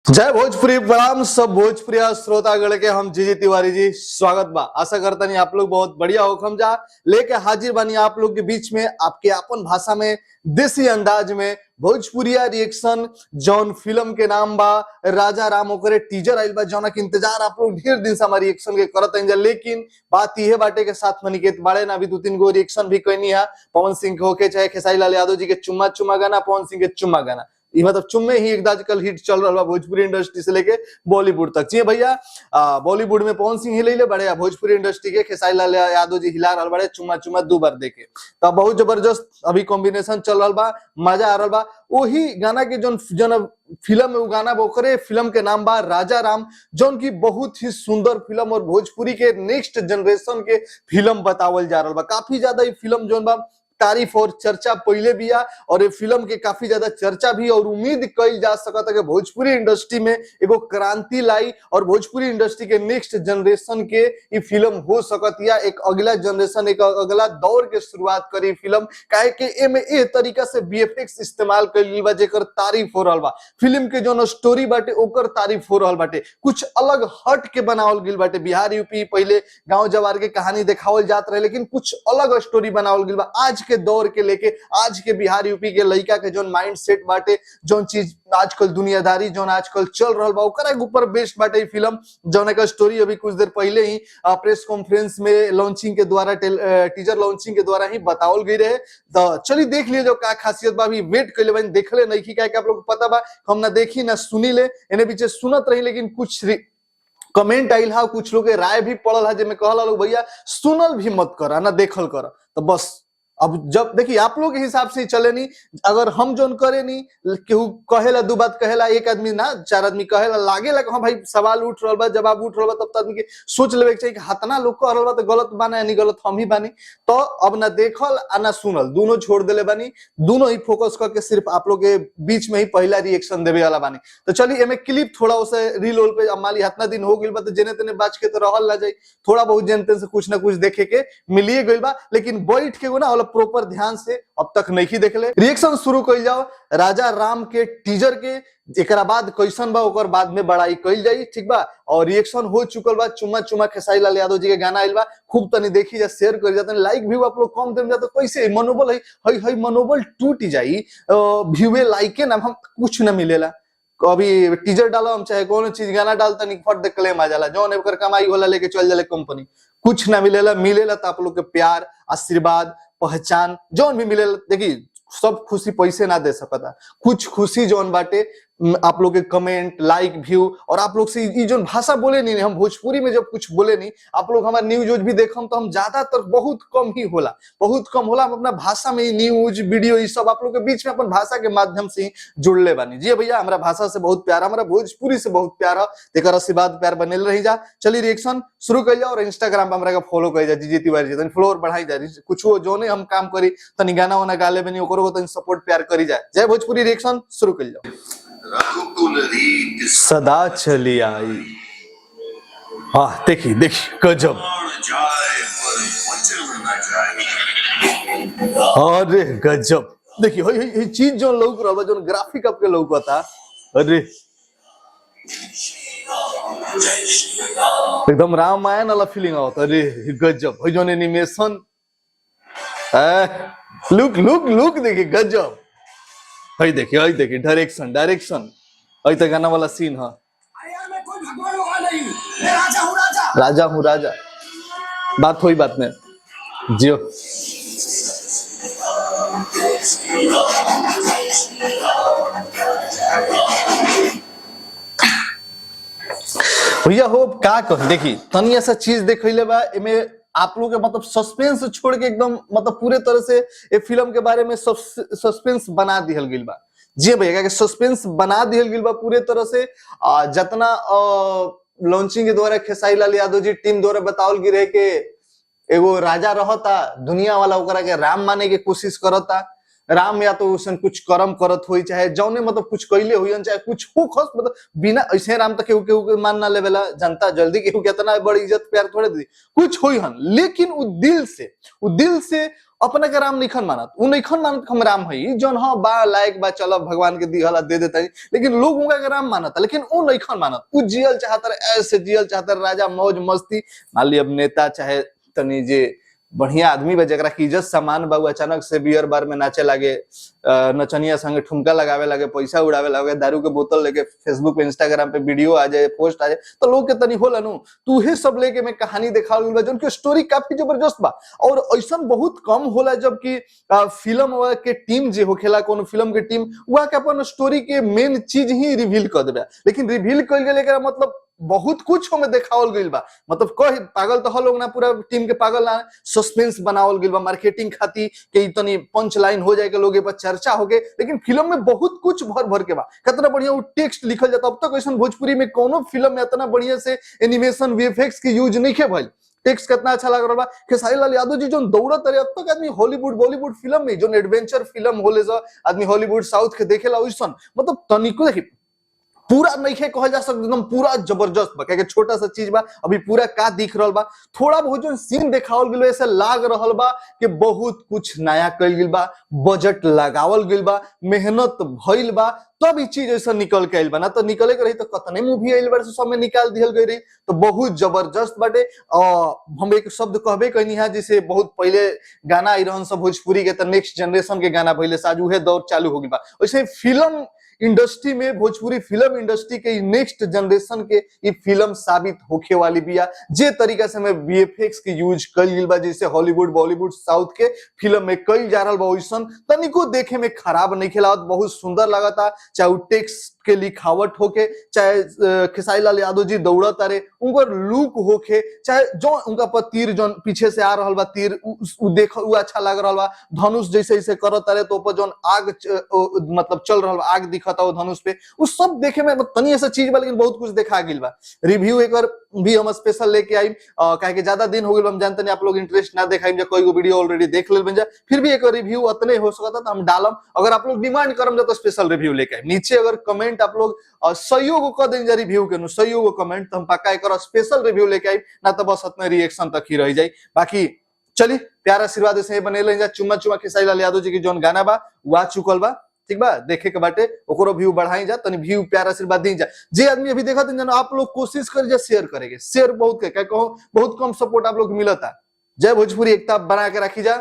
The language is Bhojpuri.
जय भोजपुरी प्रणाम सब भोजपुरी श्रोतागण के हम जीजी तिवारी जी स्वागत बा। आशा करता नहीं आप लोग बहुत बढ़िया होखम जा लेके हाजिर बानी आप लोग के बीच में आपके अपन भाषा में देसी अंदाज में भोजपुरिया रिएक्शन जौन फिल्म के नाम बा राजा राम ओकरे टीजर आइल बा जौना के इंतजार आप लोग ढेर दिन से हमारी रिएक्शन के करत हैं। लेकिन बात यह बाटे के साथ में निकेत बाड़े ना अभी 2-3 गो रिएक्शन भी कहनी है पवन सिंह के होके चाहे खेसारी लाल यादव जी के चुम्मा चुम्मा गाना पवन सिंह के चुम्मा गाना ये मतलब चुम्मे ही एक आजकल हिट चल रहा है भोजपुरी इंडस्ट्री से लेके बॉलीवुड तक। जी भैया बॉलीवुड में पवन सिंह हिले बड़े भोजपुरी इंडस्ट्री के खेसारी लाल यादव जी हिला रहा बड़े चुम्मा चुम्मा 2 बार देके तो बहुत जबरदस्त अभी कॉम्बिनेशन चल रहा बा मजा आ रहा बा। वही गाना के जो फिल्म है वो गाना ओकरे फिल्म के नाम बा राजा राम जौन की बहुत ही सुंदर फिल्म और भोजपुरी के नेक्स्ट जनरेशन के फिल्म बतावल जा रहा बा। काफी ज्यादा ये फिल्म जो बा तारीफ और चर्चा पहले भी आ और ये फिल्म के काफी ज्यादा चर्चा भी और उम्मीद कई जा सकता कि भोजपुरी इंडस्ट्री में एगो क्रांति लाई और भोजपुरी इंडस्ट्री के नेक्स्ट जनरेशन के ये फिल्म हो सकत या एक अगला जनरेशन एक अगला दौर के शुरुआत करी फिल्म काहे के एमे ए तरीका से बीएफएक्स इस्तेमाल कइल बा जेकर तारीफ हो रहल बा। फिल्म के जो स्टोरी बाटे ओकर तारीफ हो रहल बाटे कुछ अलग हट के बनावल गेल बाटे। बिहार यूपी पहले गांव जवार के कहानी देखावल जात रहे लेकिन कुछ अलग स्टोरी बनावल गेल बा आज के दौर के लेके आज के बिहार यूपी के लड़का के जो माइंड सेट बाटे जो चीज आजकल दुनियादारी जो आजकल चल रहा बा ओकरा के ऊपर बेस्ड बाटे फिल्म जौन का स्टोरी अभी कुछ देर पहले ही प्रेस कॉन्फ्रेंस में लॉन्चिंग के द्वारा टीजर लॉन्चिंग के द्वारा ही बतावल गई रहे। तो चलिए देख लिए जो का खासियत बा अभी वेट कर ले देखले नहीं की क्या आप लोग पता बा हम ना देखी ना सुनी ले इन्हें पीछे सुनत रही लेकिन कुछ कमेंट आइल हा कुछ लोग राय भी पड़ल है जिसमें कहला लोग भैया सुनल भी मत करा ना देखल करा। तो बस अब जब देखिए आप लोग के हिसाब से चले नहीं अगर हम जोन करे नहीं केहू कहेला 2 बात कहेला एक आदमी ना 4 आदमी कहेला लागेला हाँ भाई सवाल उठ रहा बा जवाब उठ रहा बा तब आदमी के सोच लेवे के चाहिए कि हतना लोग कह रहा बा तो गलत बाना यानी गलत हम ही बानी। तो अब ना देखल आ ना सुनल दोनों छोड़ देले बानी दोनों ही फोकस करके सिर्फ आप लोग के बीच में ही पहला रिएक्शन देवे वाला बानी। तो चलिए एमे क्लिप थोड़ा उसे रील रोल पे माली हतना दिन हो गइल बा तो जेने तेने बाज के तो रहल ना जाए थोड़ा बहुत जेने से कुछ ना कुछ देखे के मिलिए गइल बा लेकिन बैठ के ना प्रॉपर ध्यान से अब तक नहीं देखले। रिएक्शन शुरू कइल जाओ राजा राम के टीजर के एकरा बाद कैसन बा ओकर बाद में बड़ाई कइल जाई ठीक बा। और रिएक्शन हो चुकल बा चुम्मा चुम्मा खेसारी लाल यादव जी के गाना आइल बा खूब तनी देखी जा शेयर कर जाते लाइक व्यू आप लोग कम देम जा तो कैसे मनोबल है मनोबल टूट जाई व्यूए लाइके ना हम कुछ ना मिलेला। अभी टीजर डालो हम चाहे कौन चीज गाना डालता नहीं फट दे क्लेम आ जाला जौन एकर कमाई होला लेके चल जाले कंपनी कुछ ना मिलेला तो आप लोग के प्यार आशीर्वाद पहचान जौन भी मिलेला देखिए सब खुशी पैसे ना दे सकता कुछ खुशी जौन बाटे आप लोग के कमेंट लाइक व्यू और आप लोग से ये जो भाषा बोले नहीं हम भोजपुरी में जब कुछ बोले नहीं आप लोग हमारे न्यूज भी देखम तो हम ज्यादातर बहुत कम ही होला बहुत कम होला हम अपना भाषा में न्यूज वीडियो ये सब आप लोग के बीच में अपन भाषा के माध्यम से जुड़ले बानी। जी भैया हमारा भाषा से बहुत प्यार हमारा भोजपुरी से बहुत प्यार है आशीर्वाद प्यार बने रही जा। चलिए रिएक्शन शुरू कर जाओ और इंस्टाग्राम पे हमारा फॉलो कर जा जीजी तिवारी जी फॉलोअर बढ़ाई जा कुछ जो हम काम करी तनी गाना वाना गाले बनी ओकरो सपोर्ट प्यार करी जाए। जय भोजपुरी रिएक्शन शुरू कर जाओ। सदा चली आई हाँ देखी देखी गजब अरे गजब देखिए चीज जो लौक रहा जो ग्राफिक आपके लौकता अरे एकदम रामायण वाला फीलिंग आवत अरे गजब जो एनिमेशन लुक लुक लुक देखिए गजब हई देखिए डायरेक्शन हई तो गाना वाला सीन है राजा हूँ राजा बात हुई बात में जियो भैया हो का कह देखी तनी ऐसा चीज देखले बा एमे आप लोग के मतलब सस्पेंस छोड़ के एकदम मतलब पूरे तरह से ये फिल्म के बारे में सस्पेंस बना दिहल गइल बा। जी भैया कि सस्पेंस बना दिहल गइल बा पूरे तरह से जितना लॉन्चिंग के द्वारा खेसारी लाल यादव जी टीम द्वारा बतावल गिरे के एगो राजा रहता दुनिया वाला ओकरा के राम माने के कोशिश करता राम या तो उसन कुछ कर्म करत हो चाहे जौने मतलब कुछ कैले हुई चाहे कुछ हो खस मतलब बिना ऐसे राम तक केहू मान ना लेवेला जनता जल्दी केहू कितना बड़ी इज्जत प्यार थोड़े दी कुछ हुई हन लेकिन वो दिल से अपने के राम निखन मानत, उ निखन मानत हम राम हई जौन हाँ बा लायक बा, चलो भगवान के दिहला दे देता है, लेकिन लोग उनका के राम मानता, लेकिन उ निखन मानत, उ जियल चाहता ऐसे जियल चाहता राजा मौज मस्ती। मान ली अब नेता चाहे तनी जे बढ़िया आदमी बा जरा की इज्जत सम्मान बा, अचानक से बियर बार में नाचे लागे, नचनिया संगे ठुमका लगावे लगे, पैसा उड़ावे लगे, दारू के बोतल लेके फेसबुक पे इंस्टाग्राम पे वीडियो आ जाए, पोस्ट आ जाए, तो लोग के तनी होला नु तू हे सब लेके मैं कहानी दिखावल गइल बा जौन की स्टोरी काफी जबरदस्त बा। और ऐसा बहुत कम होला जबकि फिल्म के टीम जे होखेला, कोनो फिल्म के टीम वह के अपन स्टोरी के मेन चीज ही रिवील कर देबे, लेकिन रिवील कइल गेले के मतलब बहुत कुछ हमें देखावल गइल बा। मतलब कह पागल तो लोग ना, पूरा टीम के पागल ना, सस्पेंस बनावल गइल बा मार्केटिंग खाती के इतनी पंच लाइन हो जाए के लोग पर चर्चा हो गए, लेकिन फिल्म में बहुत कुछ भर भर के बा। कितना बढ़िया वो टेक्स्ट लिखल जाता, अब तक ऐसा भोजपुरी में कोनो फिल्म में इतना बढ़िया से एनिमेशन वीएफएक्स के यूज नहीं के भइल। टेक्स्ट कितना अच्छा लग रहा बा। खेसारी लाल यादव जी जो दौड़त रहे, अब तक आदमी हॉलीवुड बॉलीवुड फिल्म में जो एडवेंचर फिल्म होले आदमी हॉलीवुड साउथ के देखेला वैसन, मतलब तनिको देखी पूरा नहीं कहल जा सकता एकदम पूरा जबरदस्त बा, क्या छोटा सा चीज बा अभी पूरा का दिख रहा बा। थोड़ा बहुत जो सीन देखावल गइल ऐसे लाग रहा बा कि बहुत कुछ नया कइल गइल बा, बजट लगावल गइल बा, मेहनत भइल बा, तब ई चीज ऐसा निकल के आइल बा। ना तो निकले के रही तो कतने मूवी आइल बा सब में निकाल दिहल गई रही, तो बहुत जबरदस्त बाटे। हम एक शब्द कहबे कहनी है जिसे बहुत पहले गाना आई रहन सब भोजपुरी के, तो नेक्स्ट जनरेशन के गाना पहले से आज उहे दौर चालू हो गई बा। वैसे फिल्म इंडस्ट्री में, भोजपुरी फिल्म इंडस्ट्री के नेक्स्ट जनरेशन के ये फिल्म साबित होखे वाली बिया। जे तरीका से में वीएफएक्स के यूज कइल गेल बा, जैसे हॉलीवुड बॉलीवुड साउथ के फिल्म में कइल जा रहल बा, वैसन तनिको देखे में खराब नहीं खिलावत, बहुत सुंदर लगता। चाहे वो टेक्स्ट के लिखावट होके, चाहे खेसारी लाल यादव जी दौड़त अरे उनकर लुक होके, चाहे जो उनका पर तीर जो पीछे से आ रहल बा तीर देख अच्छा लग रहल बा, धनुष जैसे जैसे करत अरे तो ऊपर जो आग मतलब चल रहल बा, आग दिखता वो धनुष पे, उस सब देखे में तनी ऐसा चीज बा, लेकिन बहुत कुछ देखा गेल बा। रिव्यू एक भी हम स्पेशल लेके आई, काहे कि ज्यादा दिन हो गए हम जानते नहीं आप लोग इंटरेस्ट ना दिखाई, कोई वीडियो ऑलरेडी देख ले जा, फिर भी एक रिव्यू उतने हो सकता तो हम डालम। अगर आप लोग डिमांड करम तो स्पेशल रिव्यू लेके आई। नीचे अगर कमेंट आप लोग सहयोग कर देंगे रिव्यू के सहयोग कमेंट, तो हम पक्का एक स्पेशल रिव्यू लेके आई, ना तो बस अपने रिएक्शन तक ही रह जाए। बाकी चलिए प्यार आशीर्वाद से बने ले जा। चुम्मा चुम्मा खेसारी लाल यादव जी की जोन गाना बा वो आ चुकल बा, ठीक बा, देखे के बाटे ओकरो व्यू बढ़ाई जा, तनी व्यू प्यार आशीर्वाद दी जा। जे आदमी अभी देखा था आप लोग कोशिश कर जा शेयर करेंगे, शेयर बहुत के कहो बहुत कम सपोर्ट आप लोग मिलता। जय भोजपुरी एकता बना के रखी जा।